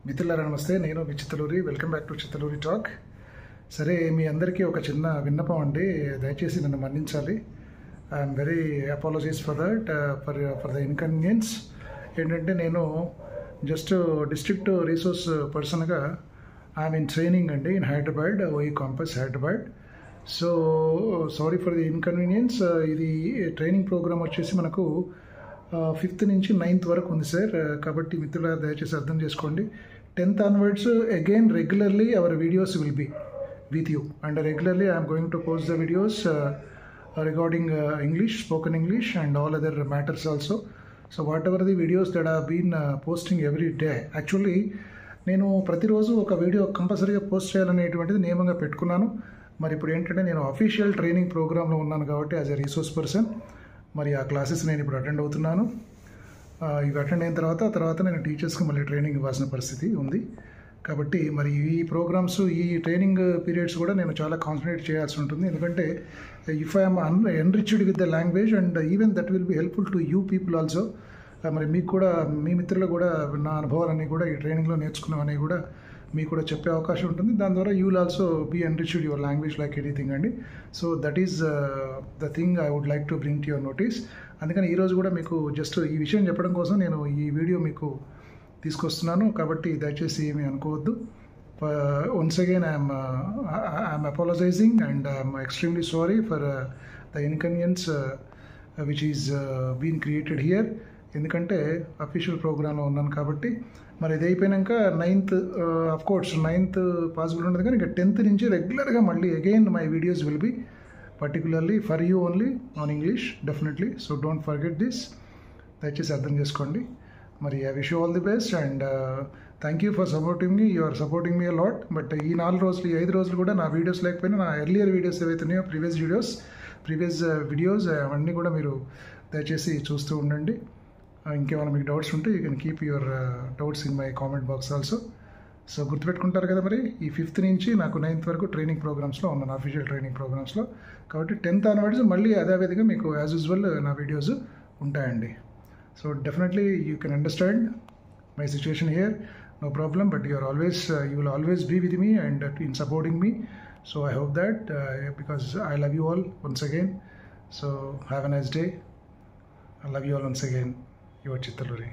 మిత్రులారా నమస్తే. నేను మీ Chittaluri. Welcome back to Chittaluri talk. సరే, మీ అందరికీ ఒక చిన్న విన్నపం అండి, దయచేసి నన్ను మన్నించాలి. I'm very apologies for that, for the inconvenience. ఏంటంటే నేను జస్ట్ డిస్ట్రిక్ట్ రీసోర్స్ పర్సన్గా ఐఎమ్ ఇన్ ట్రైనింగ్ అండి in Hyderabad, OE campus Hyderabad. So sorry for the inconvenience. ఇది ట్రైనింగ్ ప్రోగ్రామ్ వచ్చేసి మనకు 5th నుంచి 9th వరకు ఉంది సార్. కాబట్టి మిత్రుల దయచేసి అర్థం చేసుకోండి. 10th onwards again regularly our videos will be with you, and regularly I am going to post the videos regarding English, spoken English and all other matters also. So whatever the videos that I have been posting every day, actually నేను ప్రతిరోజు ఒక video కంపల్సరీగా post చేయాలనేటువంటిది నియమంగా పెట్టుకున్నాను. మరి ఇప్పుడు ఏంటంటే నేను అఫీషియల్ ట్రైనింగ్ ప్రోగ్రాంలో ఉన్నాను కాబట్టి యాజ్ ఎ రీసోర్స్ పర్సన్ మరి ఆ క్లాసెస్ నేను ఇప్పుడు అటెండ్ అవుతున్నాను. ఇవి అటెండ్ అయిన తర్వాత నేను టీచర్స్కి మళ్ళీ ట్రైనింగ్ ఇవ్వాల్సిన పరిస్థితి ఉంది. కాబట్టి మరి ఈ ప్రోగ్రామ్స్, ఈ ట్రైనింగ్ పీరియడ్స్ కూడా నేను చాలా కాన్సన్ట్రేట్ చేయాల్సి ఉంటుంది. ఎందుకంటే if I'm enriched with the language and even that will be helpful to you people also. మరి మీకు కూడా, మీ మిత్రులు కూడా నా అనుభవాలన్నీ కూడా ఈ ట్రైనింగ్లో నేర్చుకున్నవన్నీ కూడా మీకు కూడా చెప్పే అవకాశం ఉంటుంది. దాని ద్వారా you will also be enriched your language like anything అండి. So that is the thing I would like to bring to your notice. అందుకని ఈరోజు కూడా మీకు జస్ట్ ఈ విషయం చెప్పడం కోసం నేను ఈ వీడియో మీకు తీసుకొస్తున్నాను. కాబట్టి దయచేసి ఏమీ అనుకోవద్దు. Once again I'm apologising and I'm extremely sorry for the inconvenience which is been created here. ఎందుకంటే అఫీషియల్ ప్రోగ్రాంలో ఉన్నాను కాబట్టి. మరి ఇది అయిపోయాక 9th అఫ్కోర్స్ 9th పాసిబుల్ ఉండదు, కానీ ఇక 10th నుంచి రెగ్యులర్గా మళ్ళీ again my videos will be particularly for you only on English definitely. So don't forget this. దయచేసి అర్థం చేసుకోండి. మరి I wish you all the best and thank you for supporting me. You are supporting me a lot. But ఈ 4 రోజులు, ఈ 5 రోజులు కూడా నా వీడియోస్ లేకపోయినా నా ఎర్లియర్ వీడియోస్ ఏవైతున్నాయో ప్రీవియస్ వీడియోస్ అవన్నీ కూడా మీరు దయచేసి చూస్తూ ఉండండి. ఇంకేమైనా మీకు డౌట్స్ ఉంటే you can keep your doubts in my comment box also. So గుర్తుపెట్టుకుంటారు కదా, మరి ఈ 5th నుంచి నాకు 9th వరకు ట్రైనింగ్ ప్రోగ్రామ్స్లో ఉన్నాను, అఫీషియల్ ట్రైనింగ్ ప్రోగ్రామ్స్లో. కాబట్టి 10th onwards మళ్ళీ అదేవిధంగా మీకు యాజ్ యూజువల్ నా వీడియోస్ ఉంటాయండి. So definitely you can understand my situation here, no problem. But you will always be with me and in supporting me. So I hope that because I love you all once again. So have a nice day. I love you all once again. Your Chittaluri.